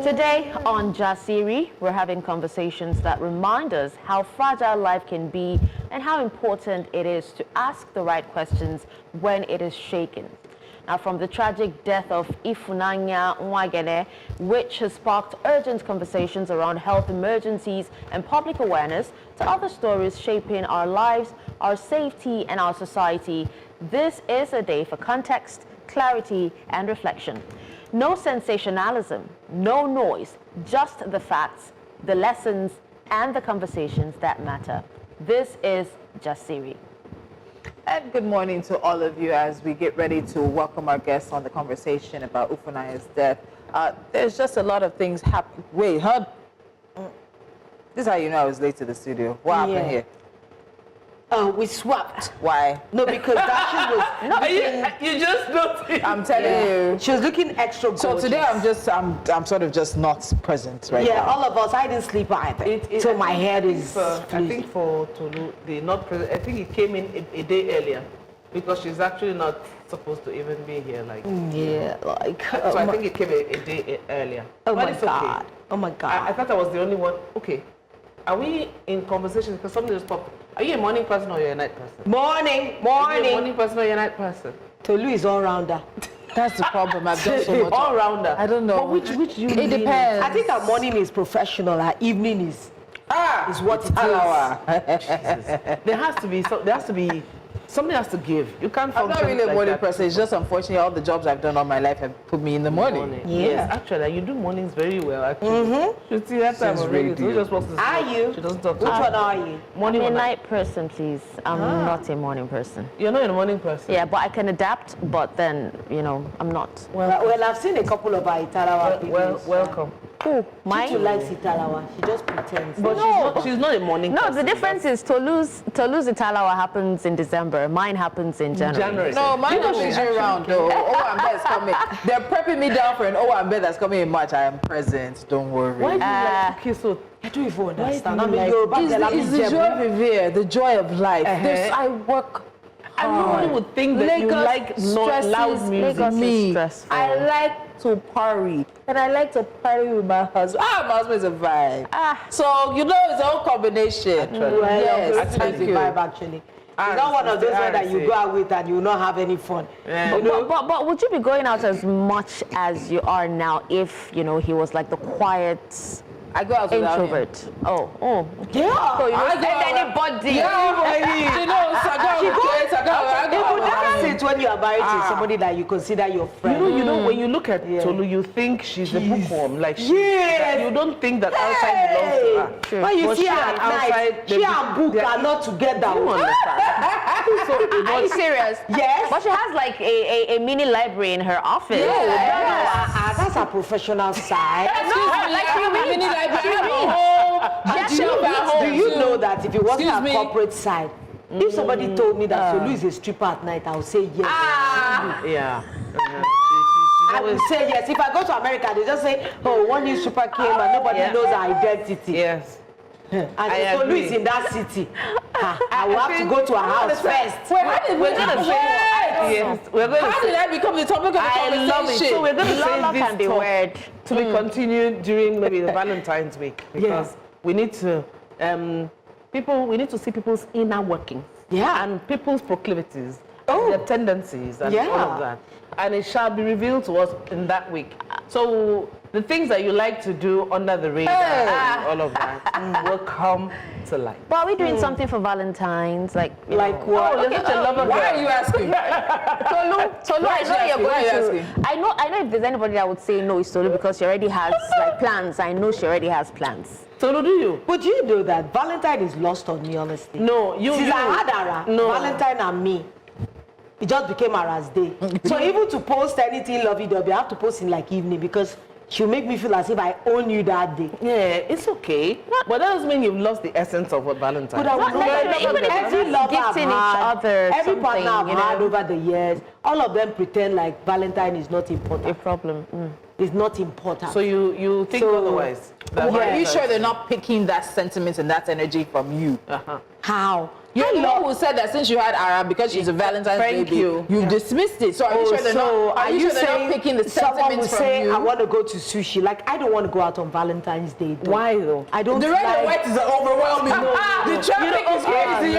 Today on Jasiri, we're having conversations that remind us how fragile life can be and how important it is to ask the right questions when it is shaken. Now, from the tragic death of Ifunanya Nwangene, which has sparked urgent conversations around health emergencies and public awareness, to other stories shaping our lives, our safety, and our society, this is a day for context, clarity, and reflection. No sensationalism, no noise, just the facts, the lessons, and the conversations that matter. This is Jasiri. And good morning to all of you as we get ready to welcome our guests on the conversation about Ifunanya's death. There's just a lot of things happening. Wait, huh? This is how you know I was late to the studio. What happened here? We swapped. Why? No, because that she was You just noticed. I'm telling you. She was looking extra gorgeous. So today I'm sort of just not present right now. Yeah, all of us. I didn't sleep either. So my head is. I think for Tolu, the not present. I think it came in a day earlier because she's actually not supposed to even be here. Like yeah, like. So I think it came a day earlier. Oh but my it's God! Okay. Oh my God! I thought I was the only one. Okay, are we in conversation? Because something just popped. Are you a morning person or you're a night person? Morning. Are you a morning person or you're a night person? Tolu is all rounder. That's the problem. I've done so much. All rounder. I don't know. But which you? It depends. I think our morning is professional. Our evening is what it is. There has to be. There has to be. Something has to give. You can't function. I'm not really a like morning that. person. It's just unfortunately all the jobs I've done all my life have put me in the morning. Yes, actually, you do mornings very well. Actually, you see that time already. She just walks to sleep. Are you? She doesn't talk to Which me. one are you? Morning I'm or a night? night person, please. I'm not a morning person. You're not a morning person. Yeah, but I can adapt, but then, you know, I'm not. Well, I've seen a couple of our Italawa people. Welcome. Who? She likes Italawa. She just pretends. But she's not a morning person. No, the difference is Tolu's Italawa happens in December. Mine happens in January. No, mine is year round though. Owambe is coming. They're prepping me down for an Owambe that's coming in March. I am present. Don't worry. Why do you like to kiss so? I don't even understand. I mean, It's the joy of Vivere, the joy of life. I work and nobody would think that you like not loud music. Lagos is me. stressful. I like to party, and I like to party with my husband. My husband is a vibe. So you know it's a whole combination. Yes, thank you. Vibe actually. It's not one of those ones that you go out with and you will not have any fun. Yeah. But would you be going out as much as you are now if, you know, he was like the quiet I go out without him. introvert? Oh. Yeah. So you I don't go send out. anybody. You know, I go That's it when you are married to somebody that you consider your friend. You know, when you look at Tolu, you think she's a bookworm. Like you don't think that outside belongs to her. Sure. When you But see she her and at night, outside, she and book are not together. You understand? Are you serious? Yes. But she has like a mini library in her office. That's a professional side. Do you know that if you want to have corporate side, if somebody told me that Tolu is a stripper at night, I would say yes. Yeah. I would say yes. If I go to America, they just say, oh, one new stripper came and nobody knows her identity. Yes. And if Tolu is in that city, I will have to go to her house first. We're going to say yes. We're going to How did I become the topic of the conversation? I love it. So we're going to say Love this can be talk weird. to be continued during maybe the Valentine's week because we need to we need to see people's inner workings and people's proclivities, and their tendencies and all of that. And it shall be revealed to us in that week. So the things that you like to do under the radar and all of that will come to light. But are we doing something for Valentine's? Like Like what? Oh, you're such a lover. Why are you asking? Tolu, I know you're Why are you going to. I know if there's anybody that would say no, it's Tolu because she already has like plans. I know she already has plans. Tolu, do you? But you know that Valentine is lost on me, honestly. No, Since I had Ara, Valentine and me, it just became Ara's day. So even to post anything lovey-dovey, I have to post in like evening because she'll make me feel as if I own you that day. Yeah, it's okay. But that doesn't mean you've lost the essence of what Valentine's But I would necessarily, even if every it's lover I've gifting each had, other every partner I've something, you had know. over the years, all of them pretend like Valentine is not A important. problem. It's not important. So you think otherwise? Are you sure they're not picking that sentiment and that energy from you? How? You're the one who said that since you had Ara, because she's a Valentine's baby, you've dismissed it. So are you sure they're not? Are you sure they're not picking the sentiments from say, you? I want to go to sushi. Like, I don't want to go out on Valentine's Day. Though. Why though? I don't. The red and white is overwhelming. The traffic is crazy.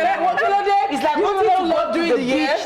It's like you wanting to love go during to the the year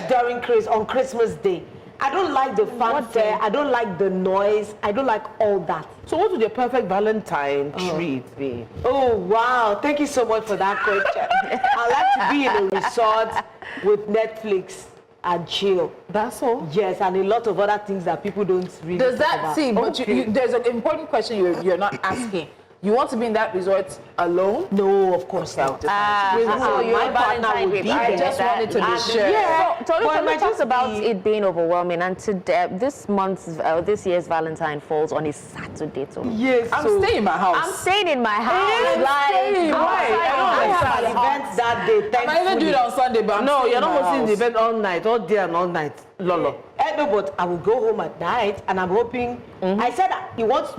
beach on Christmas Day. I don't like the fanfare. I don't like the noise. I don't like all that. So what would your perfect Valentine treat be? Oh, wow. Thank you so much for that question. I like to be in a resort with Netflix and chill. That's all? Yes, and a lot of other things that people don't really Does talk that about. see? But there's an important question you're not asking. You want to be in that resort alone? No, of course not. So your Valentine baby. I just wanted to be sure. Yeah. So Well, Tolu it talks just about be- it being overwhelming, and this year's Valentine falls on a Saturday. So Yes, I'm staying in my house. I'm staying in my house. staying. Why? I have an Outside. event that day. I might even do it on Sunday, but No, staying you're in not my hosting the house. event all night, all day and all night. Lolo. No, but I will go home at night, and I'm hoping. I said that he wants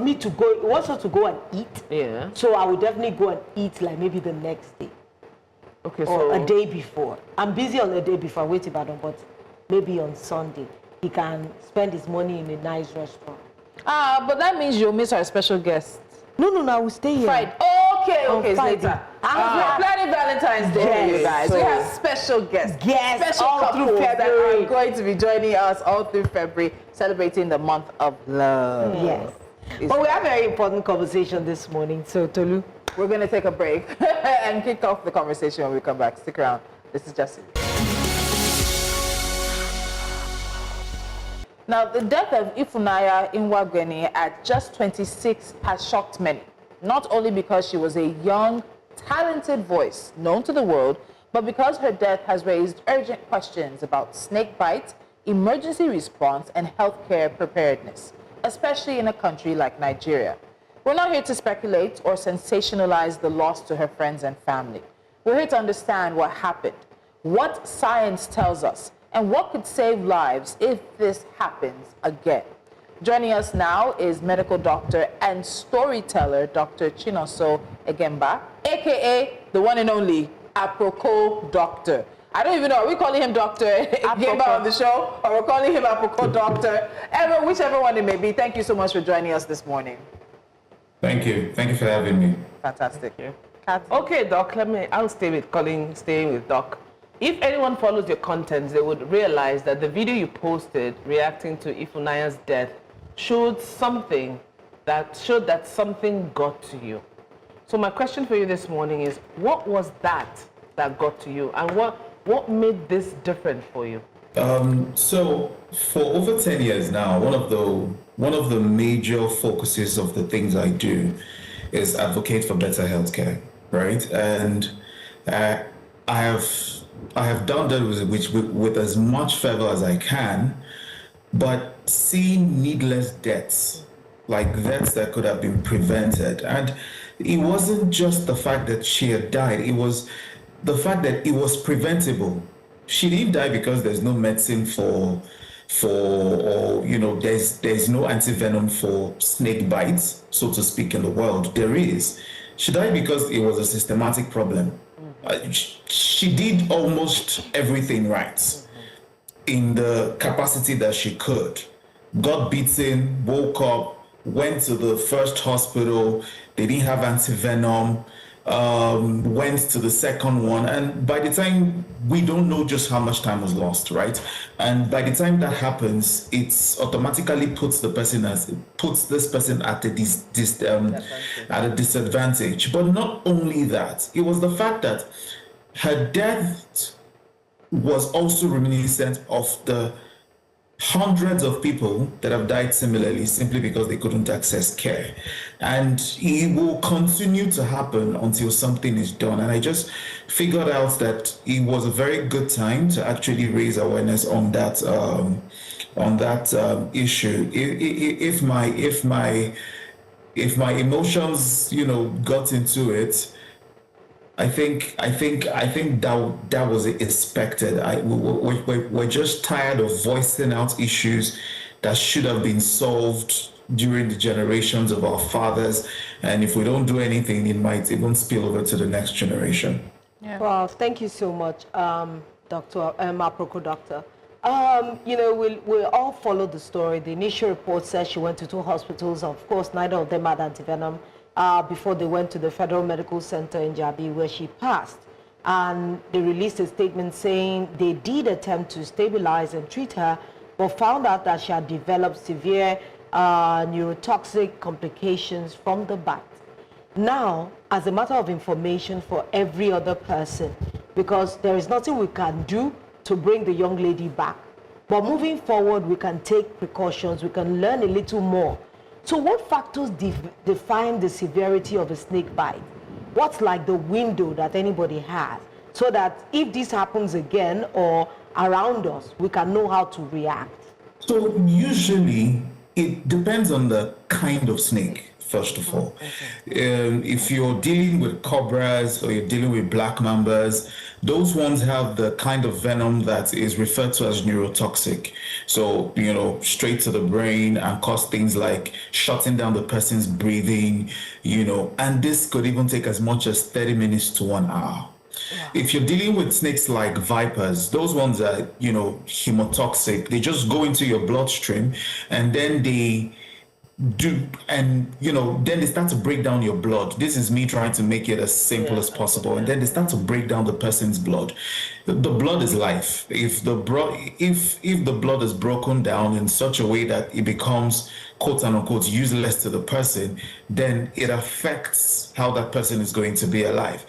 us to go and eat. Yeah. So I will definitely go and eat like maybe the next day Okay, or so a day before. I'm busy on the day before. I wait about him, but maybe on Sunday he can spend his money in a nice restaurant. But that means you'll miss our special guest. No, I will stay here. Friday. Okay, it's Friday. later. We're planning Valentine's Day for you Yes. guys. We have special guests. Yes, special all through couples that February. are going to be joining us all through February, celebrating the month of love. Yes. But we have a very important conversation this morning. So Tolu, We're going to take a break and kick off the conversation when we come back. Stick around. This is Justin. Now, the death of Ifunanya Nwangene at just 26 has shocked many, not only because she was a young, talented voice known to the world, but because her death has raised urgent questions about snakebite, emergency response, and healthcare preparedness, especially in a country like Nigeria. We're not here to speculate or sensationalize the loss to her friends and family. We're here to understand what happened, what science tells us, and what could save lives if this happens again. Joining us now is medical doctor and storyteller, Dr. Chinonso Egemba, aka the one and only Apropos Doctor. I don't even know, are we calling him Dr. Egemba on the show, or we're calling him Apropos Doctor? Whichever one it may be. Thank you so much for joining us this morning. Thank you. Thank you for having me. Fantastic. okay, Doc, I'll staying with Doc. If anyone follows your contents, they would realize that the video you posted reacting to Ifunanya's death showed that something got to you. So my question for you this morning is, what was that got to you, and what made this different for you? So for over 10 years now, one of the major focuses of the things I do is advocate for better healthcare, right? And I have done that with as much fervor as I can, but seeing needless deaths, like deaths that could have been prevented. And it wasn't just the fact that she had died, it was the fact that it was preventable. She didn't die because there's no medicine there's no anti-venom for snake bites, so to speak, in the world. There is. She died because it was a systematic problem. She did almost everything right in the capacity that she could. Got beaten, woke up, went to the first hospital. They didn't have anti-venom. Went to the second one, and by the time, we don't know just how much time was lost, right? And by the time that happens, it's automatically puts this person at a disadvantage. But not only that, it was the fact that her death was also reminiscent of the hundreds of people that have died similarly simply because they couldn't access care. And it will continue to happen until something is done. And I just figured out that it was a very good time to actually raise awareness on that issue. If my emotions, got into it, I think that was expected. We're just tired of voicing out issues that should have been solved during the generations of our fathers, and if we don't do anything, it might even spill over to the next generation. Yeah. Well, thank you so much, Dr. Aproko Doctor. We'll all follow the story. The initial report says she went to 2 hospitals. Of course, neither of them had anti-venom before they went to the Federal Medical Center in Jabi, where she passed. And they released a statement saying they did attempt to stabilize and treat her, but found out that she had developed severe neurotoxic complications from the bite. Now, as a matter of information for every other person, because there is nothing we can do to bring the young lady back. But moving forward, we can take precautions, we can learn a little more. So what factors define the severity of a snake bite? What's like the window that anybody has, so that if this happens again or around us, we can know how to react? So usually it depends on the kind of snake, first of all. If you're dealing with cobras or you're dealing with black mambas, those ones have the kind of venom that is referred to as neurotoxic. So, straight to the brain and cause things like shutting down the person's breathing, and this could even take as much as 30 minutes to 1 hour. Yeah. If you're dealing with snakes like vipers, those ones are, hemotoxic. They just go into your bloodstream and then then they start to break down your blood. This is me trying to make it as simple as possible. And then they start to break down the person's blood. The blood is life. If the blood is broken down in such a way that it becomes quote unquote useless to the person, then it affects how that person is going to be alive.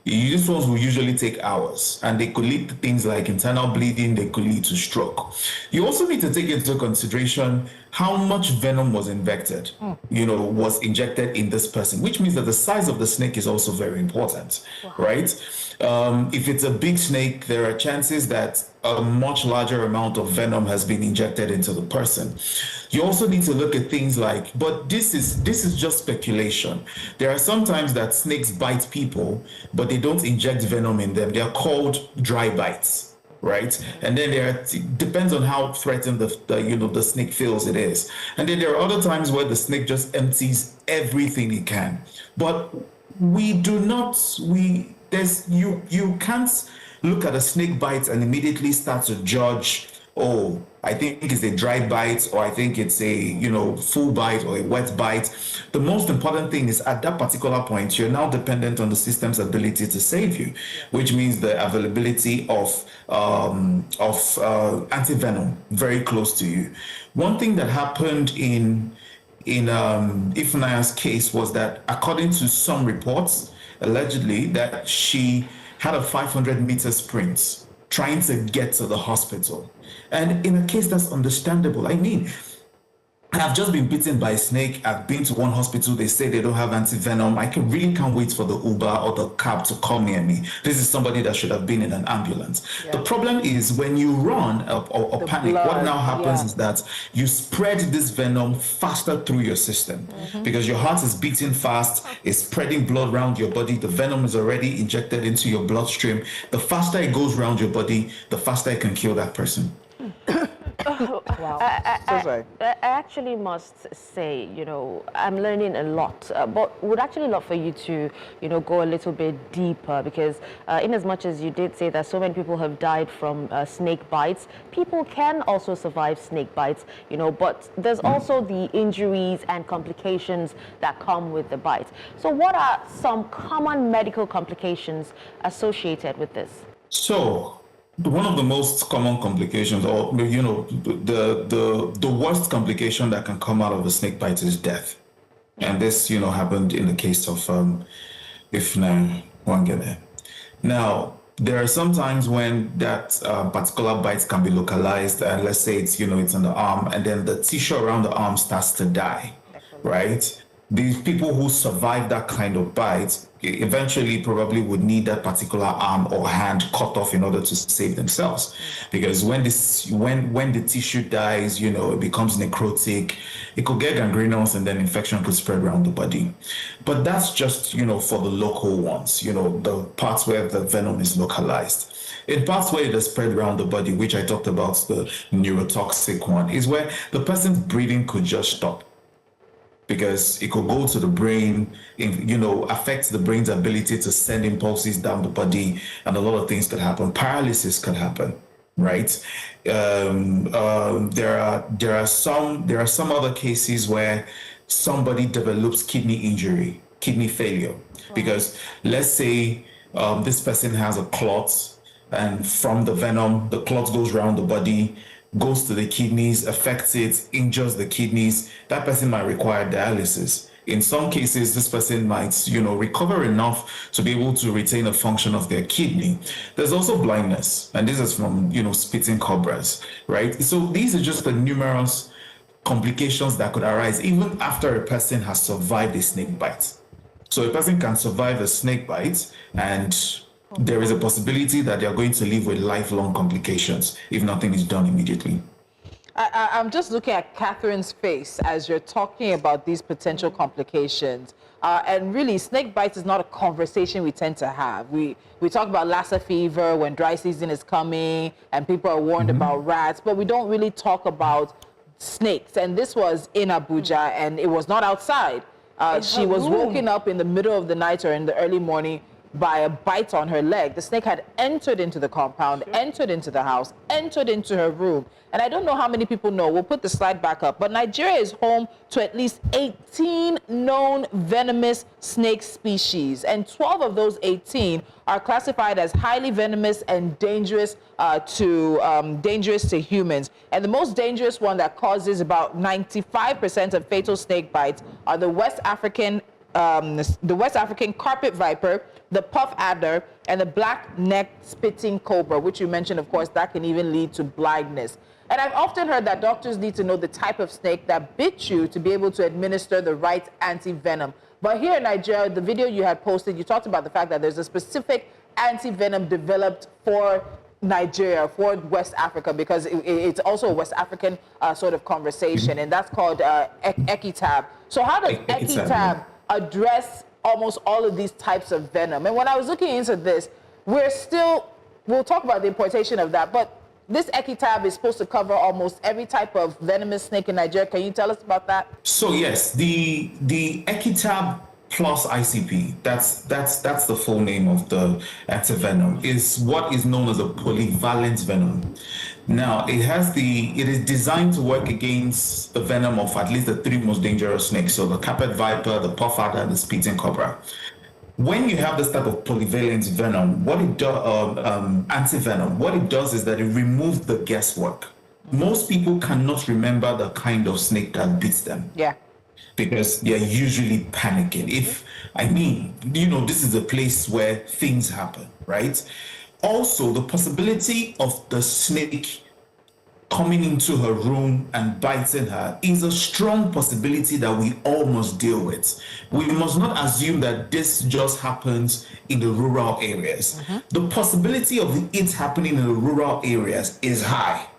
These ones will usually take hours, and they could lead to things like internal bleeding, they could lead to stroke. You also need to take into consideration how much venom was injected in this person, which means that the size of the snake is also very important, right? If it's a big snake, there are chances that a much larger amount of venom has been injected into the person. You also need to look at things like, but this is just speculation. There are sometimes that snakes bite people, but they don't inject venom in them. They are called dry bites, right? And then depends on how threatened the snake feels it is. And then there are other times where the snake just empties everything it can. But you can't look at a snake bite and immediately start to judge, oh, I think it's a dry bite, or I think it's a full bite or a wet bite. The most important thing is at that particular point, you're now dependent on the system's ability to save you, which means the availability of anti-venom very close to you. One thing that happened in Ifunanya's case was that, according to some reports, allegedly that she had a 500-meter sprint trying to get to the hospital. And in a case that's understandable, I've just been bitten by a snake. I've been to one hospital. They say they don't have anti-venom. I really can't wait for the Uber or the cab to come near me. This is somebody that should have been in an ambulance. Yeah. The problem is when you run or panic, blood, what now happens is that you spread this venom faster through your system because your heart is beating fast. It's spreading blood around your body. The venom is already injected into your bloodstream. The faster it goes around your body, the faster it can kill that person. Wow. I actually must say, I'm learning a lot, but would actually love for you to, go a little bit deeper, because in as much as you did say that so many people have died from snake bites, people can also survive snake bites, but there's also the injuries and complications that come with the bite. So what are some common medical complications associated with this? So, one of the most common complications, or the worst complication that can come out of a snake bite is death. And this, happened in the case of Ifunanya Nwangene. Now, there are some times when that particular bite can be localized, and let's say it's it's on the arm, and then the tissue around the arm starts to die, right? These people who survive that kind of bite eventually probably would need that particular arm or hand cut off in order to save themselves, because when the tissue dies, it becomes necrotic, it could get gangrenous, and then infection could spread around the body. But that's just for the local ones, the parts where the venom is localized. In parts where it is spread around the body, which I talked about, the neurotoxic one, is where the person's breathing could just stop, because it could go to the brain, affect the brain's ability to send impulses down the body, and a lot of things could happen. Paralysis could happen, right? There are some other cases where somebody develops kidney injury, kidney failure, because let's say this person has a clot, and from the venom, the clot goes around the body, goes to the kidneys, affects it, injures the kidneys. That person might require dialysis. In some cases, this person might, recover enough to be able to retain a function of their kidney. There's also blindness, and this is from, spitting cobras, right? So these are just the numerous complications that could arise even after a person has survived a snake bite. So a person can survive a snake bite, and there is a possibility that they are going to live with lifelong complications if nothing is done immediately. I'm just looking at Catherine's face as you're talking about these potential complications. And really, snake bites is not a conversation we tend to have. We talk about Lassa fever when dry season is coming and people are warned about rats, but we don't really talk about snakes. And this was in Abuja, and it was not outside. She was woken up in the middle of the night or in the early morning by a bite on her leg. The snake had entered into the compound, entered into the house, entered into her room. And I don't know how many people know, we'll put the slide back up, but Nigeria is home to at least 18 known venomous snake species. And 12 of those 18 are classified as highly venomous and dangerous to humans. And the most dangerous one that causes about 95% of fatal snake bites are the West African carpet viper, the puff adder, and the black-necked spitting cobra, which you mentioned, of course, that can even lead to blindness. And I've often heard that doctors need to know the type of snake that bit you to be able to administer the right anti-venom. But here in Nigeria, the video you had posted, you talked about the fact that there's a specific anti-venom developed for Nigeria, for West Africa, because it's also a West African sort of conversation, and that's called Equitab. So how does Equitab address almost all of these types of venom? And when I was looking into this, we'll talk about the importation of that, but this Equitab is supposed to cover almost every type of venomous snake in Nigeria. Can you tell us about that? So yes, the Equitab plus ICP, that's the full name of the antivenom, is what is known as a polyvalent venom. Now, it is designed to work against the venom of at least the 3 most dangerous snakes, so the carpet viper, the puff adder, and the spitting cobra. When you have this type of polyvalent venom, antivenom, what it does is that it removes the guesswork. Most people cannot remember the kind of snake that beats them. Yeah. Because they're usually panicking. This is a place where things happen, right? Also, the possibility of the snake coming into her room and biting her is a strong possibility that we all must deal with. We must not assume that this just happens in the rural areas. The possibility of it happening in the rural areas is high.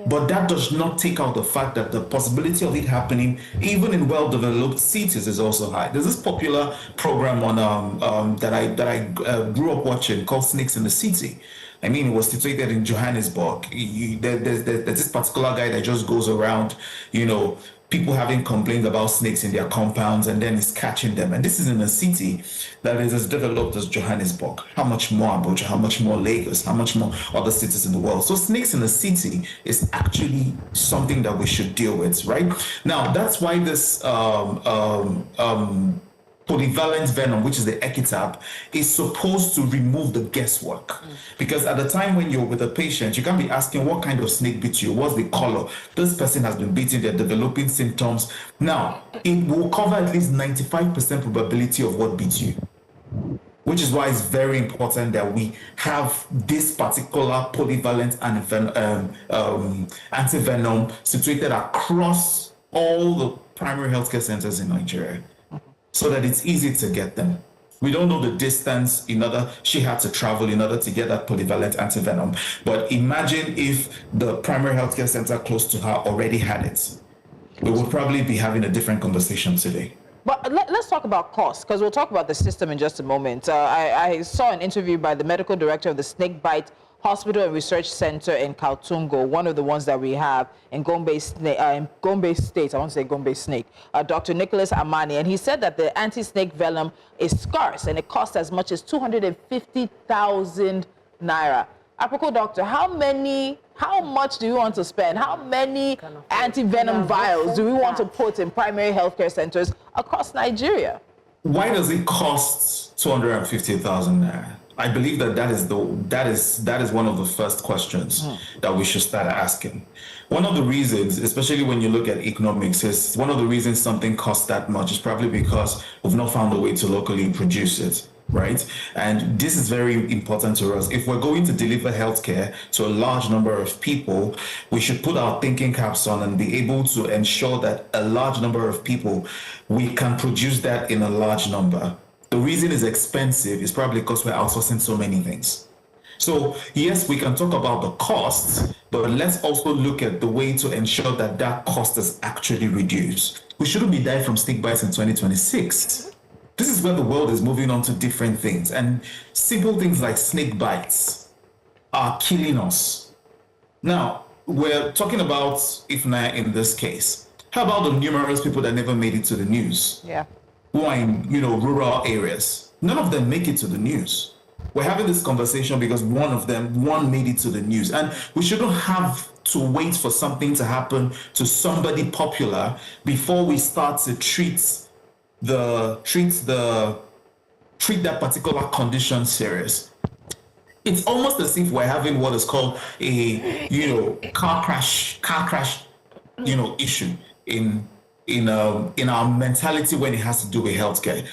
But that does not take out the fact that the possibility of it happening even in well-developed cities is also high. There's this popular program on that I grew up watching called Snakes in the City. I mean, it was situated in Johannesburg. There's this particular guy that just goes around, people having complaints about snakes in their compounds, and then he's catching them. And this is in a city that is as developed as Johannesburg. How much more Abuja, how much more Lagos, how much more other cities in the world. So snakes in the city is actually something that we should deal with, right? Now, that's why this polyvalent venom, which is the Equitab, is supposed to remove the guesswork. Because at the time when you're with a patient, you can't be asking what kind of snake bit you, what's the color. This person has been bitten, they're developing symptoms. Now, it will cover at least 95% probability of what beat you. Which is why it's very important that we have this particular polyvalent antivenom situated across all the primary healthcare centers in Nigeria, so that it's easy to get them. We don't know the distance she had to travel in order to get that polyvalent antivenom. But imagine if the primary healthcare center close to her already had it. We would probably be having a different conversation today. But let's talk about cost, because we'll talk about the system in just a moment. I saw an interview by the medical director of the Snakebite Hospital and Research Center in Kaltungo, one of the ones that we have in Gombe State, I want to say Gombe Snake, Dr. Nicholas Amani, and he said that the anti-snake venom is scarce and it costs as much as 250,000 naira. Apropos, doctor, how much do you want to spend? How many anti-venom vials do we want to put in primary healthcare centers across Nigeria? Why does it cost 250,000 naira? I believe that is one of the first questions that we should start asking. One of the reasons, especially when you look at economics, is one of the reasons something costs that much is probably because we've not found a way to locally produce it, right? And this is very important to us. If we're going to deliver healthcare to a large number of people, we should put our thinking caps on and be able to ensure that a large number of people, we can produce that in a large number. The reason it's expensive is probably because we're outsourcing so many things. So yes, we can talk about the costs, but let's also look at the way to ensure that that cost is actually reduced. We shouldn't be dying from snake bites in 2026. This is where the world is moving on to different things, and simple things like snake bites are killing us. Now, we're talking about Ifunanya in this case. How about the numerous people that never made it to the news? Yeah. Who are in, rural areas? None of them make it to the news. We're having this conversation because one made it to the news, and we shouldn't have to wait for something to happen to somebody popular before we start to treat that particular condition serious. It's almost as if we're having what is called a car crash issue in our mentality when it has to do with healthcare.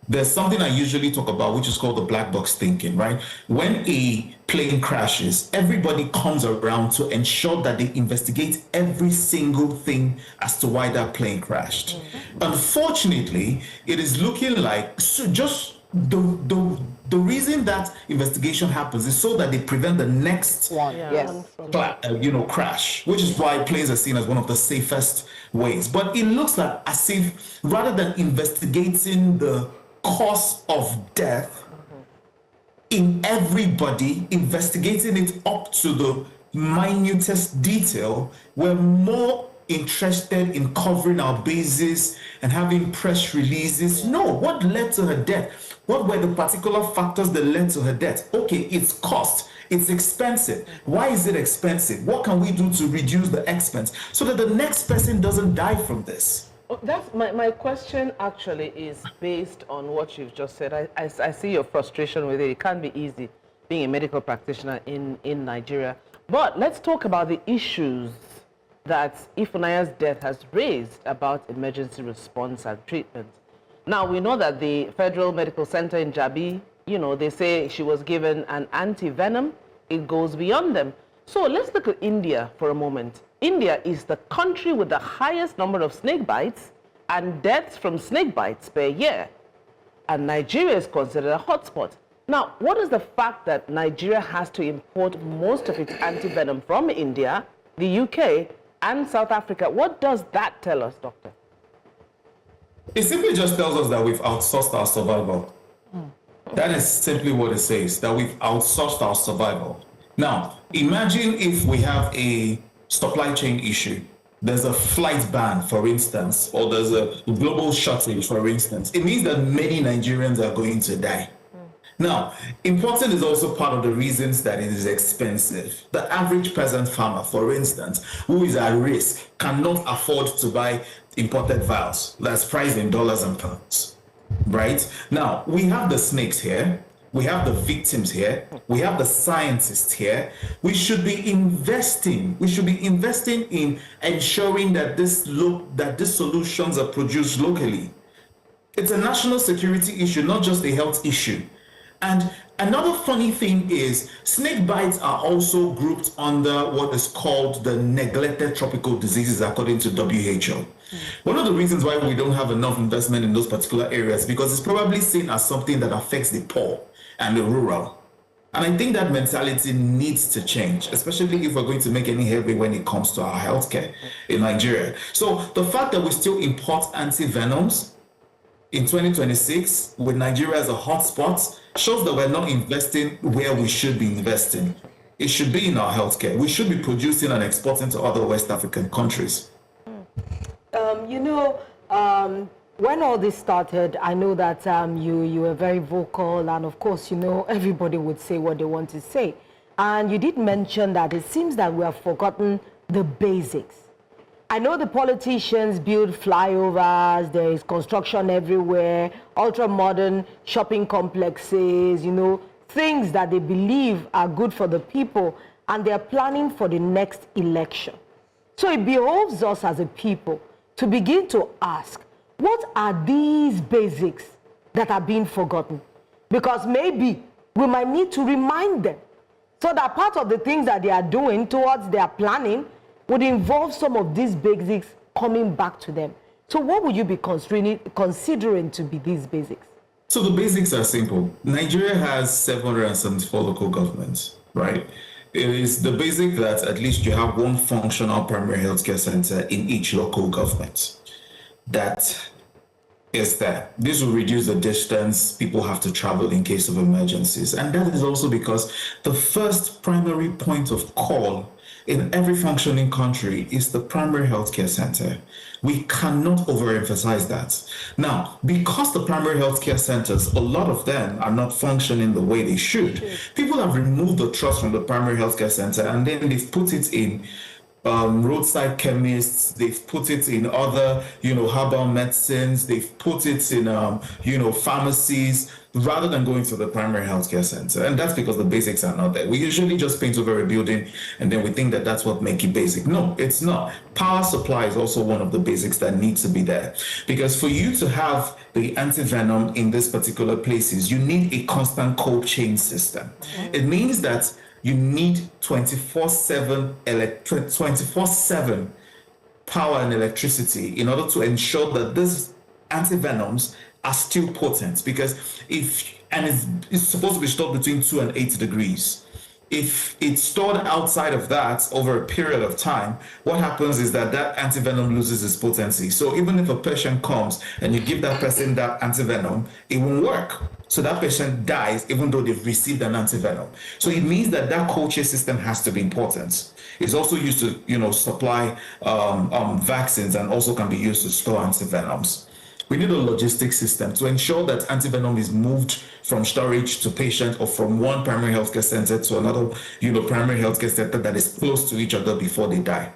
There's something I usually talk about, which is called the black box thinking, right? When a plane crashes, everybody comes around to ensure that they investigate every single thing as to why that plane crashed. Mm-hmm. Unfortunately, it is looking like just the reason that investigation happens is so that they prevent the next crash, which is why planes are seen as one of the safest ways. But it looks like as if rather than investigating the cause of death in everybody, investigating it up to the minutest detail, we're more interested in covering our bases and having press releases. No, what led to her death? What were the particular factors that led to her death? Okay, it's cost. It's expensive. Why is it expensive? What can we do to reduce the expense so that the next person doesn't die from this? That's my question actually is based on what you've just said. I see your frustration with it. It can't be easy being a medical practitioner in Nigeria. But let's talk about the issues that Ifunanya's death has raised about emergency response and treatment. Now, we know that the Federal Medical Center in Jabi, they say she was given an anti-venom. It goes beyond them. So let's look at India for a moment. India is the country with the highest number of snake bites and deaths from snake bites per year. And Nigeria is considered a hotspot. Now, what is the fact that Nigeria has to import most of its anti-venom from India, the UK, and South Africa? What does that tell us, doctor? It simply just tells us that we've outsourced our survival. That is simply what it says, that we've outsourced our survival. Now, imagine if we have a supply chain issue. There's a flight ban, for instance, or there's a global shortage, for instance. It means that many Nigerians are going to die. Now, importing is also part of the reasons that it is expensive. The average peasant farmer, for instance, who is at risk, cannot afford to buy imported vials that's priced in dollars and pounds, right? Now, we have the snakes here. We have the victims here. We have the scientists here. We should be investing. We should be investing in ensuring that these solutions are produced locally. It's a national security issue, not just a health issue. And another funny thing is snake bites are also grouped under what is called the neglected tropical diseases according to WHO. One of the reasons why we don't have enough investment in those particular areas because it's probably seen as something that affects the poor and the rural. And I think that mentality needs to change, especially if we're going to make any headway when it comes to our healthcare in Nigeria. So the fact that we still import anti-venoms in 2026 with Nigeria as a hotspot shows that we're not investing where we should be investing. It should be in our healthcare. We should be producing and exporting to other West African countries. When all this started, I know that you were very vocal, and of course, everybody would say what they want to say. And you did mention that it seems that we have forgotten the basics. I know the politicians build flyovers, there is construction everywhere, ultra-modern shopping complexes, things that they believe are good for the people, and they're planning for the next election. So it behoves us as a people to begin to ask, what are these basics that are being forgotten? Because maybe we might need to remind them, so that part of the things that they are doing towards their planning would involve some of these basics coming back to them. So what would you be considering to be these basics? So the basics are simple. Nigeria has 774 local governments, right? It is the basic that at least you have one functional primary healthcare center in each local government. That is that. This will reduce the distance people have to travel in case of emergencies. And that is also because the first primary point of call in every functioning country is the primary healthcare center. We cannot overemphasize that. Now, because the primary healthcare centers, a lot of them are not functioning the way they should, people have removed the trust from the primary healthcare center, and then they've put it in roadside chemists, they've put it in other, herbal medicines, they've put it in, pharmacies, rather than going to the primary healthcare center. And that's because the basics are not there. We usually just paint over a building and then we think that that's what makes it basic. No, it's not. Power supply is also one of the basics that needs to be there. Because for you to have the anti-venom in these particular places, you need a constant cold chain system. It means that you need 24/7 power and electricity in order to ensure that these anti-venoms are still potent, because it's supposed to be stored between 2 and 8 degrees. If it's stored outside of that over a period of time, what happens is that antivenom loses its potency. So even if a patient comes and you give that person that antivenom, it won't work. So that patient dies even though they've received an antivenom. So it means that cold chain system has to be important. It's also used to, supply vaccines, and also can be used to store antivenoms. We need a logistics system to ensure that antivenom is moved from storage to patient, or from one primary healthcare center to another, primary healthcare center that is close to each other before they die.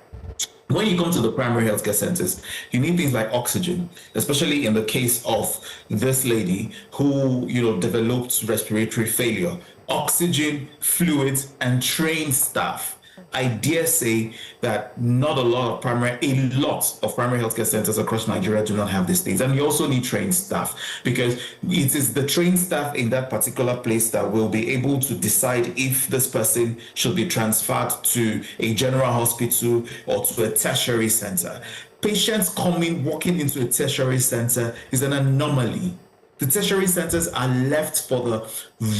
When you come to the primary healthcare centers, you need things like oxygen, especially in the case of this lady who, developed respiratory failure. Oxygen, fluids, and trained staff. I dare say that not a lot of primary healthcare centers across Nigeria do not have these things. And you also need trained staff, because it is the trained staff in that particular place that will be able to decide if this person should be transferred to a general hospital or to a tertiary center. Patients walking into a tertiary center is an anomaly. The tertiary centers are left for the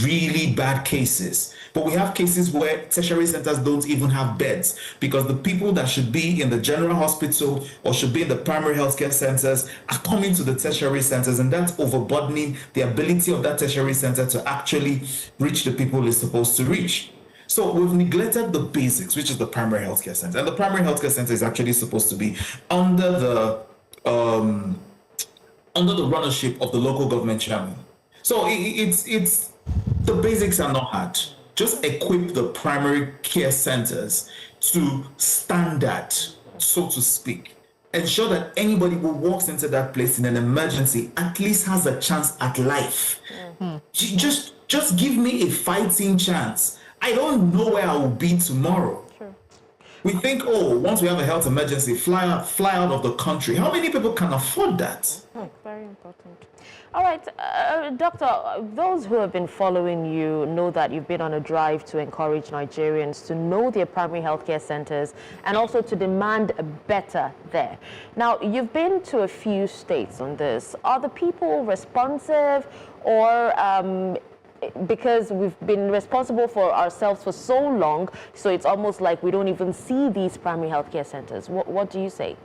really bad cases. But we have cases where tertiary centers don't even have beds, because the people that should be in the general hospital or should be in the primary healthcare centers are coming to the tertiary centers, and that's overburdening the ability of that tertiary center to actually reach the people it's supposed to reach. So we've neglected the basics, which is the primary healthcare center. And the primary healthcare center is actually supposed to be under the runnership of the local government chairman. So it's the basics are not hard. Just equip the primary care centers to standard, so to speak. Ensure that anybody who walks into that place in an emergency at least has a chance at life. Just give me a fighting chance. I don't know where I will be tomorrow. We think, once we have a health emergency, fly out of the country. How many people can afford that? Very important. All right, Doctor, those who have been following you know that you've been on a drive to encourage Nigerians to know their primary healthcare centers and also to demand better there. Now, you've been to a few states on this. Are the people responsive, or because we've been responsible for ourselves for so long, so it's almost like we don't even see these primary healthcare centers? What do you say?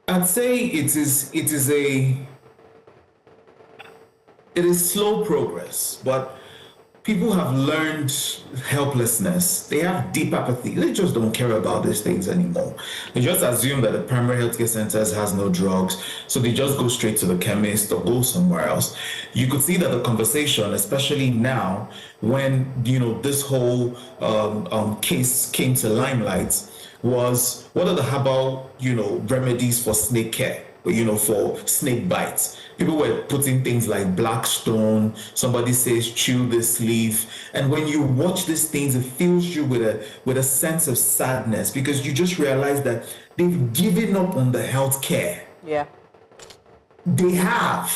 I'd say it is slow progress, but people have learned helplessness. They have deep apathy. They just don't care about these things anymore. They just assume that the primary healthcare centers has no drugs, so they just go straight to the chemist or go somewhere else. You could see that the conversation, especially now, when this whole case came to limelight, was what are the herbal remedies for snake care, for snake bites. People were putting things like black stone. Somebody says chew this leaf, and when you watch these things, it fills you with a sense of sadness, because you just realize that they've given up on the health care. Yeah, they have.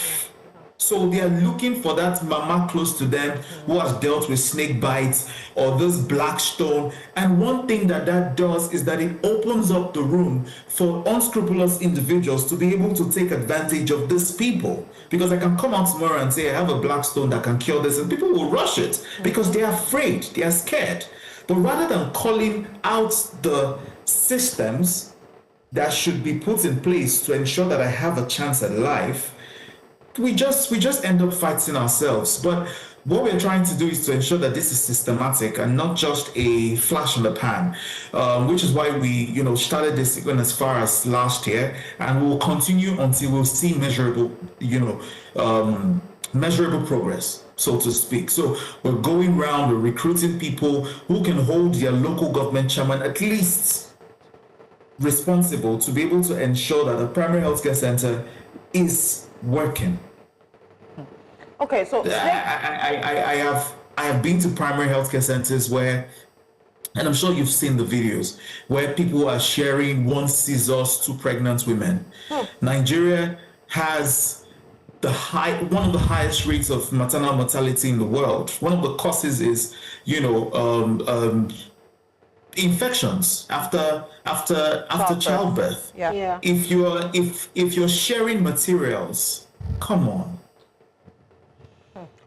So they are looking for that mama close to them who has dealt with snake bites or this black stone. And one thing that does is that it opens up the room for unscrupulous individuals to be able to take advantage of these people. Because I can come out tomorrow and say, I have a black stone that can cure this, and people will rush it because they are afraid, they are scared. But rather than calling out the systems that should be put in place to ensure that I have a chance at life, we just end up fighting ourselves. But what we're trying to do is to ensure that this is systematic and not just a flash in the pan, which is why we started this even as far as last year, and we will continue until we'll see measurable progress, so to speak. So we're going around, we're recruiting people who can hold their local government chairman at least responsible to be able to ensure that the primary healthcare center is working. Okay, so I have been to primary healthcare centers where, and I'm sure you've seen the videos, where people are sharing one scissors, two pregnant women. Nigeria has one of the highest rates of maternal mortality in the world. One of the causes is infections after childbirth. Yeah. If you're sharing materials, come on.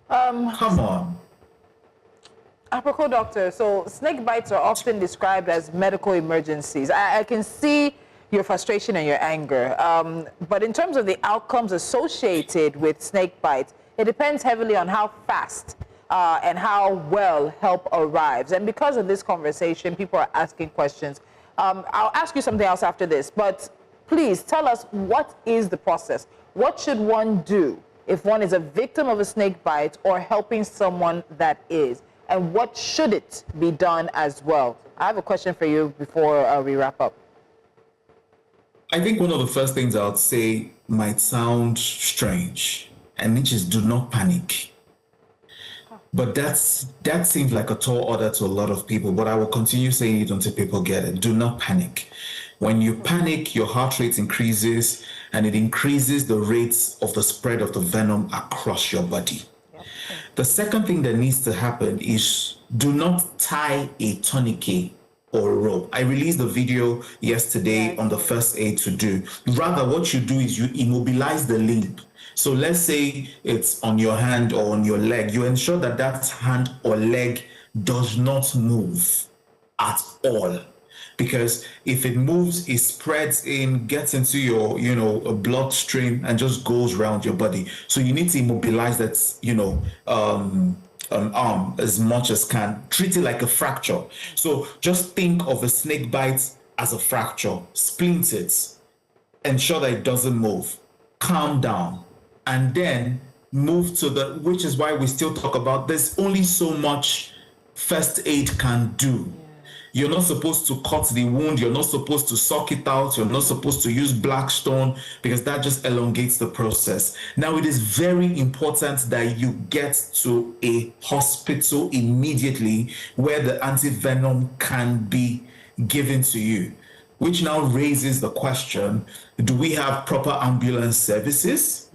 Come on. Apropos, doctor, so snake bites are often described as medical emergencies. I can see your frustration and your anger, but in terms of the outcomes associated with snake bites, it depends heavily on how fast and how well help arrives. And because of this conversation, people are asking questions. I'll ask you something else after this, but please tell us, what is the process? What should one do if one is a victim of a snake bite or helping someone that is? And what should it be done as well? I have a question for you before we wrap up. I think one of the first things I would say might sound strange, and which is do not panic. But that seems like a tall order to a lot of people, but I will continue saying it until people get it. Do not panic. When you panic, your heart rate increases, and it increases the rates of the spread of the venom across your body. The second thing that needs to happen is do not tie a tourniquet or a rope. I released a video yesterday on the first aid to do. Rather, what you do is you immobilize the limb. So let's say it's on your hand or on your leg. You ensure that that hand or leg does not move at all. Because if it moves, it spreads in, gets into your, a bloodstream and just goes around your body. So you need to immobilize that, arm as much as can. Treat it like a fracture. So just think of a snake bite as a fracture. Splint it. Ensure that it doesn't move. Calm down. And then move to which is why we still talk about there's only so much first aid can do. You're not supposed to cut the wound. You're not supposed to suck it out. You're not supposed to use black stone because that just elongates the process. Now, it is very important that you get to a hospital immediately where the anti-venom can be given to you, which now raises the question, do we have proper ambulance services?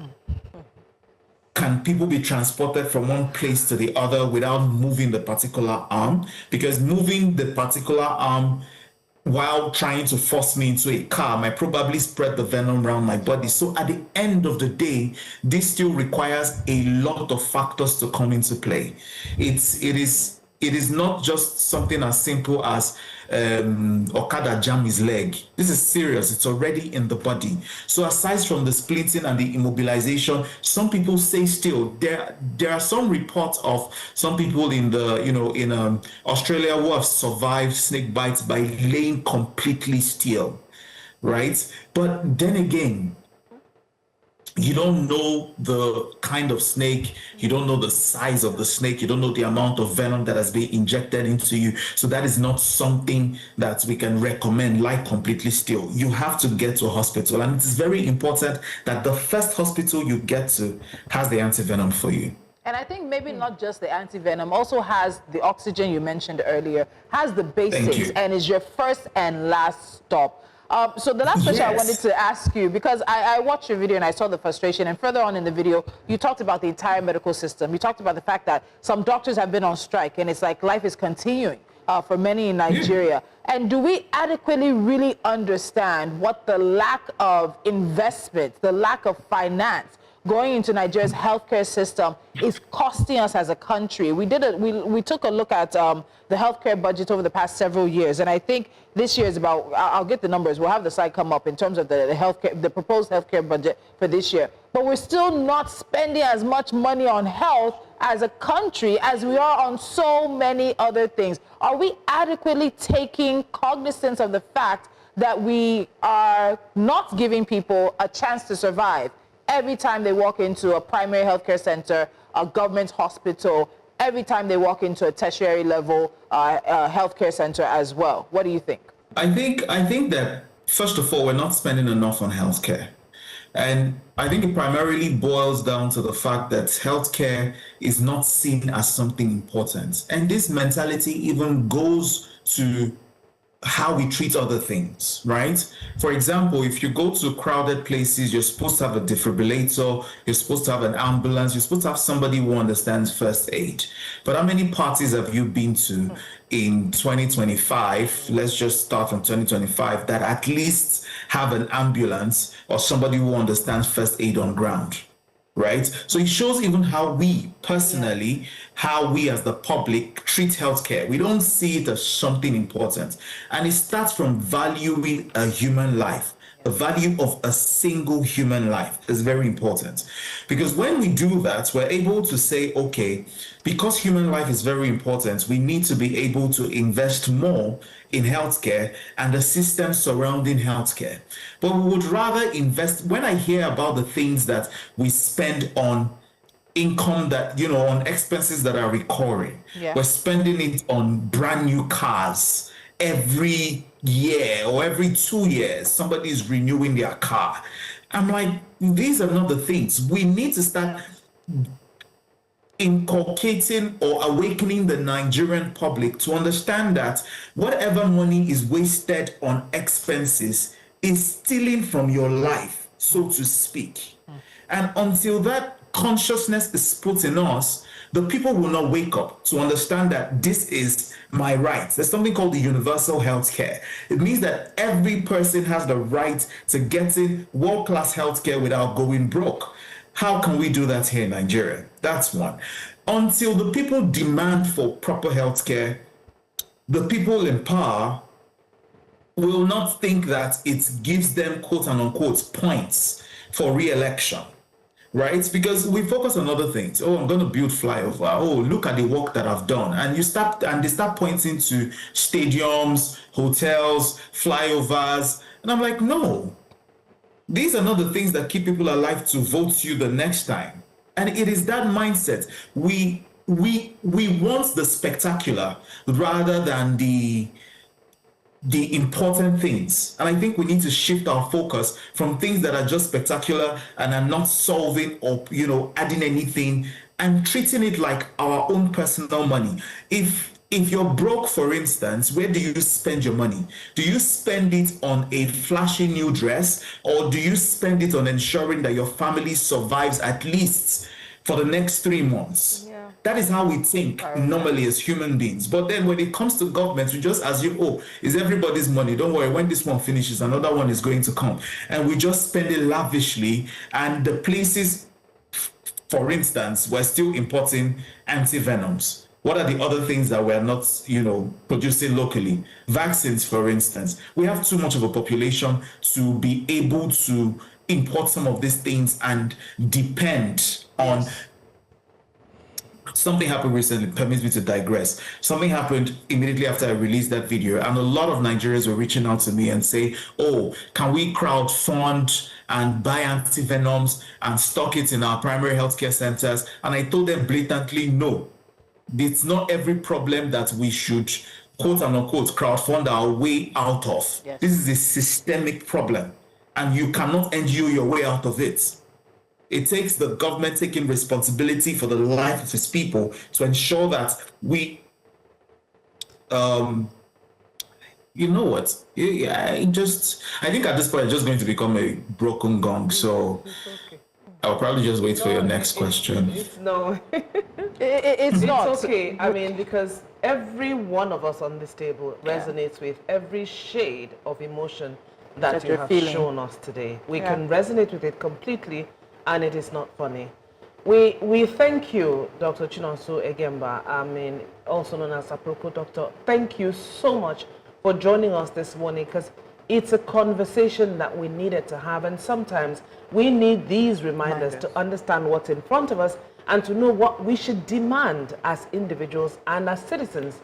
Can people be transported from one place to the other without moving the particular arm? Because moving the particular arm while trying to force me into a car might probably spread the venom around my body. So at the end of the day, this still requires a lot of factors to come into play. It is not just something as simple as Okada jam his leg. This is serious. It's already in the body. So aside from the splinting and the immobilization, some people say still there are some reports of some people in Australia who have survived snake bites by laying completely still, right? But then again, you don't know the kind of snake, you don't know the size of the snake, you don't know the amount of venom that has been injected into you. So that is not something that we can recommend, lie completely still. You have to get to a hospital, and it is very important that the first hospital you get to has the anti-venom for you. And I think maybe not just the anti-venom, also has the oxygen you mentioned earlier, has the basics, and is your first and last stop. So the last question I wanted to ask you, because I watched your video and I saw the frustration, and further on in the video, you talked about the entire medical system. You talked about the fact that some doctors have been on strike, and it's like life is continuing for many in Nigeria. And do we adequately really understand what the lack of investment, the lack of finance going into Nigeria's healthcare system is costing us as a country? We took a look at the healthcare budget over the past several years, and I think this year is about, I'll get the numbers, we'll have the slide come up in terms of the proposed healthcare budget for this year. But we're still not spending as much money on health as a country as we are on so many other things. Are we adequately taking cognizance of the fact that we are not giving people a chance to survive every time they walk into a primary healthcare center, a government hospital, every time they walk into a tertiary level healthcare center as well? What do you think? I think that, first of all, we're not spending enough on healthcare. And I think it primarily boils down to the fact that healthcare is not seen as something important. And this mentality even goes to how we treat other things, right? For example, if you go to crowded places, you're supposed to have a defibrillator, you're supposed to have an ambulance, you're supposed to have somebody who understands first aid. But how many parties have you been to in 2025, let's just start from 2025, that at least have an ambulance or somebody who understands first aid on ground? Right? So it shows even how we personally, how we as the public treat healthcare. We don't see it as something important. And it starts from valuing a human life. The value of a single human life is very important. Because when we do that, we're able to say, okay, because human life is very important, we need to be able to invest more in healthcare and the system surrounding healthcare. But we would rather invest, when I hear about the things that we spend on income that, on expenses that are recurring, we're spending it on brand new cars every year or every 2 years, somebody is renewing their car. I'm like, these are not the things. We need to start inculcating or awakening the Nigerian public to understand that whatever money is wasted on expenses is stealing from your life, so to speak. And until that consciousness is put in us, the people will not wake up to understand that this is my right. There's something called the universal health care. It means that every person has the right to getting world-class health care without going broke. How can we do that here in Nigeria? That's one. Until the people demand for proper health care, the people in power will not think that it gives them quote and unquote points for re-election. Right? Because we focus on other things. Oh, I'm going to build flyover. Oh, look at the work that I've done. And they start pointing to stadiums, hotels, flyovers. And I'm like, no, these are not the things that keep people alive to vote you the next time. And it is that mindset. We want the spectacular rather than the important things. And I think we need to shift our focus from things that are just spectacular and are not solving or adding anything, and treating it like our own personal money. If you're broke, for instance, where do you spend your money? Do you spend it on a flashy new dress, or do you spend it on ensuring that your family survives at least for the next 3 months? That is how we think normally as human beings. But then when it comes to government, we just assume, oh, it's everybody's money. Don't worry, when this one finishes, another one is going to come. And we just spend it lavishly. And the places, for instance, we're still importing anti-venoms. What are the other things that we're not, producing locally? Vaccines, for instance. We have too much of a population to be able to import some of these things and depend on. Something happened recently, permits me to digress. Something happened immediately after I released that video, and a lot of Nigerians were reaching out to me and say, oh, can we crowdfund and buy anti-venoms and stock it in our primary healthcare centers? And I told them blatantly, no. It's not every problem that we should, quote and unquote, crowdfund our way out of. Yes. This is a systemic problem, and you cannot NGO your way out of it. It takes the government taking responsibility for the life of its people to ensure that we, you know what? I think at this point I'm just going to become a broken gong. So I'll probably just wait for your next question. It's It's not. okay. I mean, because every one of us on this table resonates with every shade of emotion that you you're have feeling. shown us today. We can resonate with it completely, and it is not funny. We thank you, Dr. Chinonso Egemba, also known as Aproko Doctor. Thank you so much for joining us this morning, because it's a conversation that we needed to have, and sometimes we need these reminders to understand what's in front of us and to know what we should demand as individuals and as citizens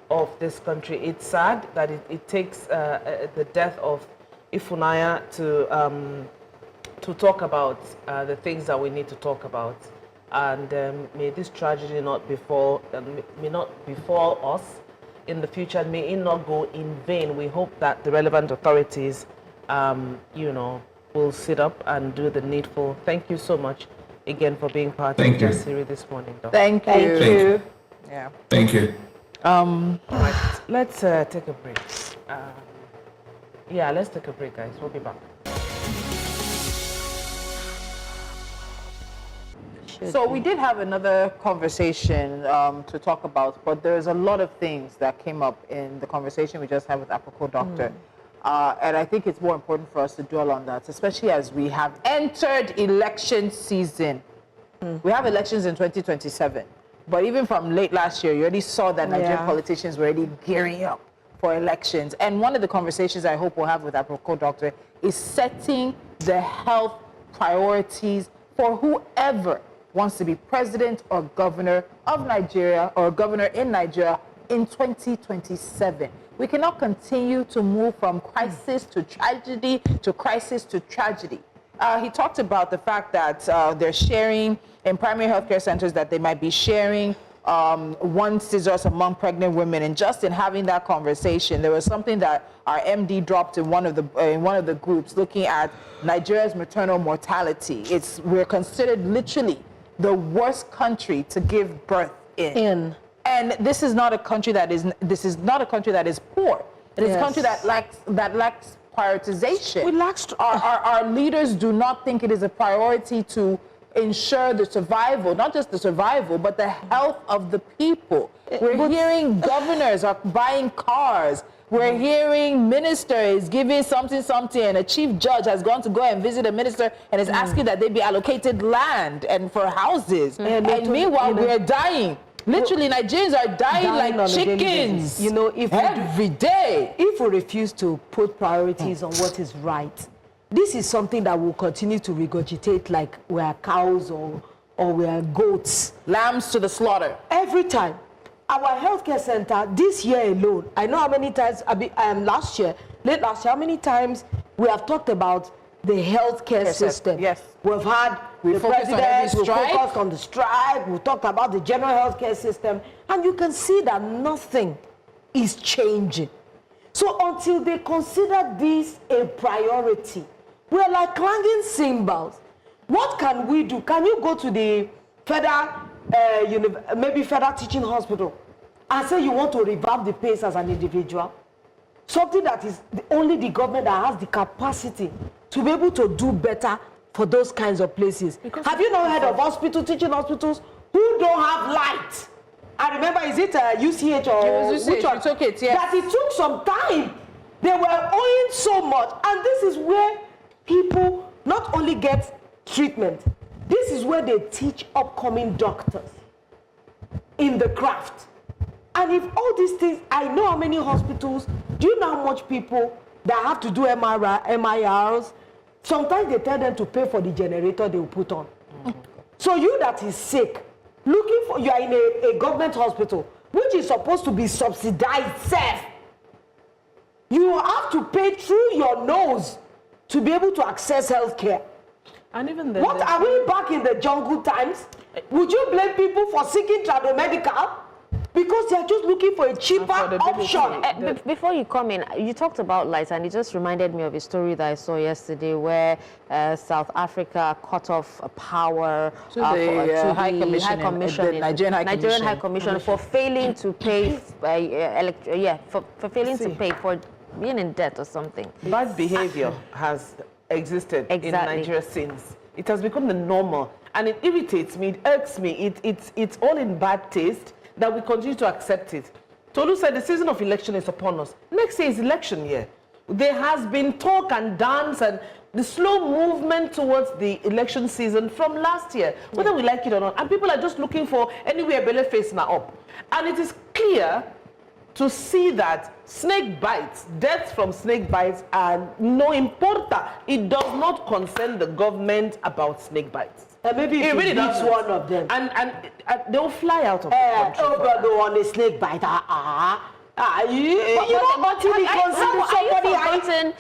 of this country. It's sad that it takes the death of Ifunanya to talk about the things that we need to talk about, and may this tragedy not befall us in the future. May it not go in vain. We hope that the relevant authorities, will sit up and do the needful. Thank you so much again for being part of the series this morning, Doctor. Thank you. Yeah. Thank you. All right, let's take a break. Let's take a break, guys. We'll be back. So we did have another conversation to talk about, but there's a lot of things that came up in the conversation we just had with Aproko Doctor. And I think it's more important for us to dwell on that, especially as we have entered election season. We have elections in 2027. But even from late last year, you already saw that Nigerian politicians were already gearing up for elections. And one of the conversations I hope we'll have with Aproko Doctor is setting the health priorities for whoever wants to be president or governor of Nigeria or governor in Nigeria in 2027. We cannot continue to move from crisis to tragedy to crisis to tragedy. He talked about the fact that they're sharing in primary healthcare centers, that they might be sharing one scissors among pregnant women. And just in having that conversation, there was something that our MD dropped in one of the groups looking at Nigeria's maternal mortality. We're considered literally the worst country to give birth in. And this is not a country that is poor. It is a country that lacks prioritization. Our leaders do not think it is a priority to ensure the survival, not just the survival, but the health of the people. We're hearing governors are buying cars. We're hearing ministers giving something, and a chief judge has gone to go and visit a minister and is asking that they be allocated land and for houses. And meanwhile, we're dying. Literally, Nigerians are dying like chickens. Every day. If we refuse to put priorities on what is right, this is something that will continue to regurgitate like we are cows or we are goats. Lambs to the slaughter. Every time. Our healthcare center, this year alone, I know how many times, late last year, how many times we have talked about the healthcare system. Yes. We've had the president, we focused on the strike, we talked about the general healthcare system, and you can see that nothing is changing. So until they consider this a priority, we're like clanging cymbals. What can we do? Can you go to the federal, maybe federal teaching hospital and say you want to revamp the pace as an individual? Something that is only the government that has the capacity to be able to do better for those kinds of places. Because have you not heard of teaching hospitals who don't have light? I remember, is it UCH or which one? That it took some time. They were owing so much. And this is where people not only get treatment, this is where they teach upcoming doctors in the craft. And if all these things, I know how many hospitals, do you know how much people that have to do MIRs, sometimes they tell them to pay for the generator they will put on. So you that is sick, looking for, you are in a government hospital, which is supposed to be subsidized, safe. You have to pay through your nose to be able to access health care. And even then, What, are we back in the jungle times? Would you blame people for seeking tradomedical? Because they are just looking for a cheaper option. Before you come in, you talked about lights, and it just reminded me of a story that I saw yesterday where South Africa cut off power to the High Commission, the Nigerian High Commission for failing to pay, for failing to pay for being in debt or something. Bad behavior has existed in Nigeria since. It has become the normal, and it irritates me, it irks me, it's all in bad taste that we continue to accept it. Tolu said the season of election is upon us. Next year is election year. There has been talk and dance and the slow movement towards the election season from last year, whether we like it or not. And people are just looking for anywhere belly face now up. And it is clear to see that snake bites, deaths from snake bites are no importa. It does not concern the government about snake bites. Maybe it really does one of them. And they'll fly out of the country. Oh, but go on a snake bite. You don't want to be considered somebody.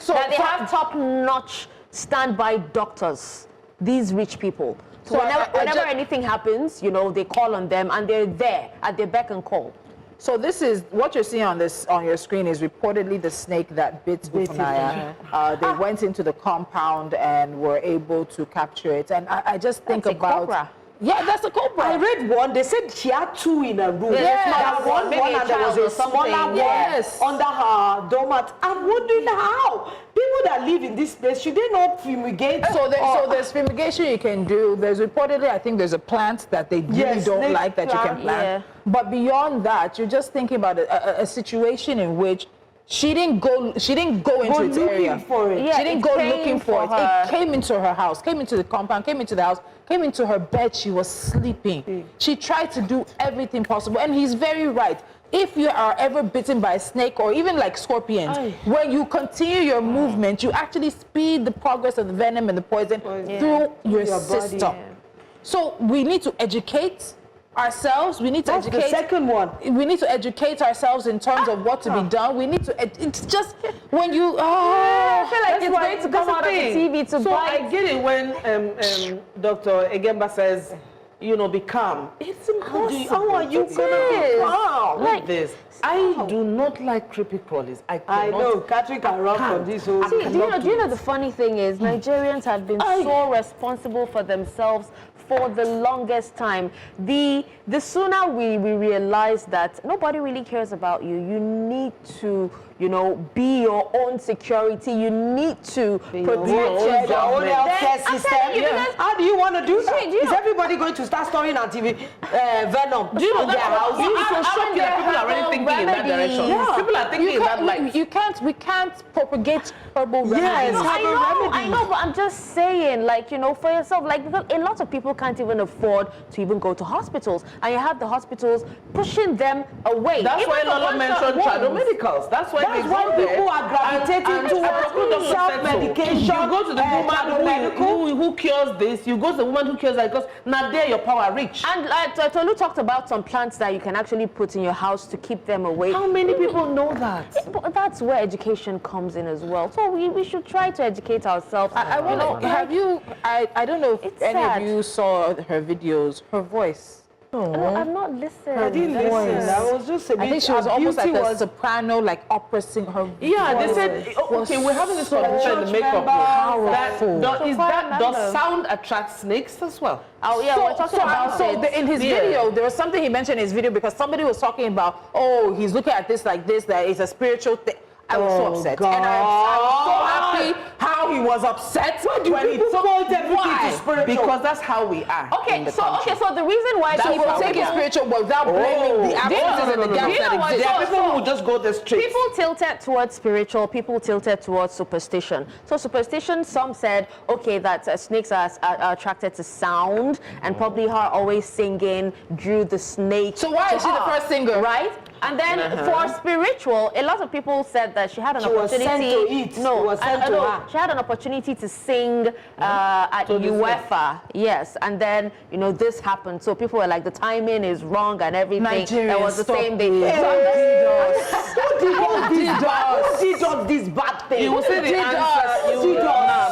That they have top-notch standby doctors, these rich people. So whenever anything happens, you know, they call on them and they're there at their beck and call. So this is what you're seeing on your screen is reportedly the snake that bit Ifunanya. They went into the compound and were able to capture it. And I just think about cobra. Yeah, that's a cobra. I read one. They said she had two in a room. Yes. One and there was a smaller one under her doormat. I'm wondering how people that live in this place, should they not fumigate? So there's fumigation you can do. There's reportedly, I think there's a plant that they really don't like that you can plant. But beyond that, you're just thinking about a situation in which she didn't go into its area. For it. Yeah, she didn't go looking for it. It came into her house, came into the compound, came into the house, came into her bed. She was sleeping. She tried to do everything possible. And he's very right. If you are ever bitten by a snake or even like scorpions, when you continue your movement, you actually speed the progress of the venom and the poison through your system. Body, So we need to educate ourselves. We need to educate. The second one. We need to educate ourselves in terms of what to be done. We need to. It's just when you. I feel like it's going to come out of the TV to so bite. I get it when Dr. Egemba says, you know, be calm. It's impossible. How are you going calm like this? I do not like creepy crawlies. I know. Catherine can run from this whole. See, do you know the funny thing is Nigerians have been so responsible for themselves for the longest time. The sooner we realize that nobody really cares about you, you need to, you know, be your own security. You need to protect your own healthcare system. How do you want to do that? Is everybody going to start storing anti-venom? Do you know that house? People are already thinking in that direction. People are thinking in that light. We can't propagate herbal remedies. Yes, I know, but I'm just saying, like, you know, for yourself, like, because a lot of people can't even afford to even go to hospitals, and you have the hospitals pushing them away. That's why Lola mentioned tradomedicals. That's why people are gravitating towards self-medication. You go to the woman who cures this, you go to the woman who cures that, because now there your power reach. And Tolu talked about some plants that you can actually put in your house to keep them away. How many people know that? But that's where education comes in as well. So we should try to educate ourselves. I want to, have you, I don't know if any of you saw her videos, her voice. No, I'm not listening. I didn't listen. I was just a bit. I think she was almost like a soprano, like opera singer. Her they said, okay, we're having this conversation in the makeup. Does sound attract snakes as well? Oh yeah, we're talking about it. In his video, there was something he mentioned in his video because somebody was talking about, oh, he's looking at this like this, that it's a spiritual thing. I was so upset. God. And I'm so happy how he was upset when he told everything to spiritual. Because that's how we are. Okay, so the reason why people will take it spiritual without blaming the absences and the gaps that exist. There are people who will just go the street. People tilted towards spiritual, people tilted towards superstition. So superstition, some said, okay, that snakes are attracted to sound, and probably her always singing drew the snake. So why is she the first singer? Right? And then for spiritual, a lot of people said that she had an opportunity. Was sent to eat. No, was sent to her. She had an opportunity to sing at UEFA. Yes, and then this happened. So people were like, the timing is wrong and everything. That was the same day. Who did all this bad thing? You will see the answer.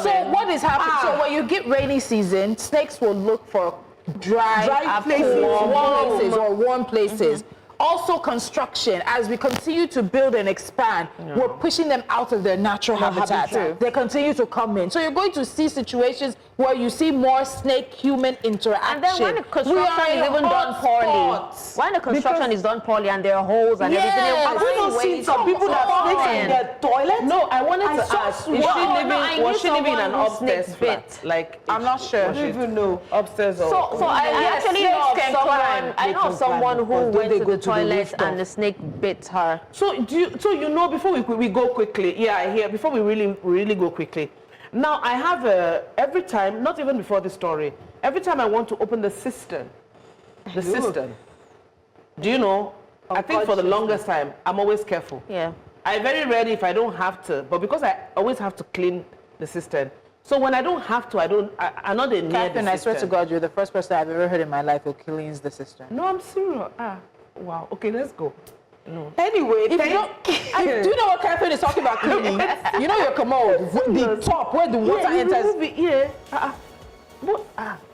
So what is happening? So when you get rainy season, snakes will look for dry places, warm places. Also construction, as we continue to build and expand, we're pushing them out of their natural habitat. They continue to come in. So you're going to see situations where you see more snake-human interaction. And then when the construction is even done poorly, is done poorly and there are holes and everything, have you not seen some people that have snakes in their toilet? No, I wanted to ask, was she living in an upstairs flat? Like, I'm not sure. I don't even know. Upstairs or... So I actually know of someone who went to the toilet and the snake bit her. So before we go quickly, before we really go quickly, now I have every time, not even before the story, every time I want to open the cistern, do you know, I think for the longest time, I'm always careful. Yeah. I'm very ready if I don't have to, but because I always have to clean the cistern. So when I don't have to, I'm not near the cistern. I swear to God, you're the first person I've ever heard in my life who cleans the cistern. No, I'm serious. Wow. Okay, let's go. No. Anyway, do you know what Catherine is talking about cleaning? You know your commode, the top where the water enters.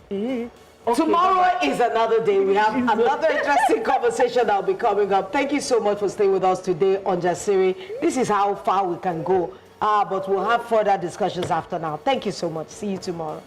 Okay, tomorrow is another day. We have another interesting conversation that will be coming up. Thank you so much for staying with us today on Jasiri. This is how far we can go, but we'll have further discussions after now. Thank you so much. See you tomorrow.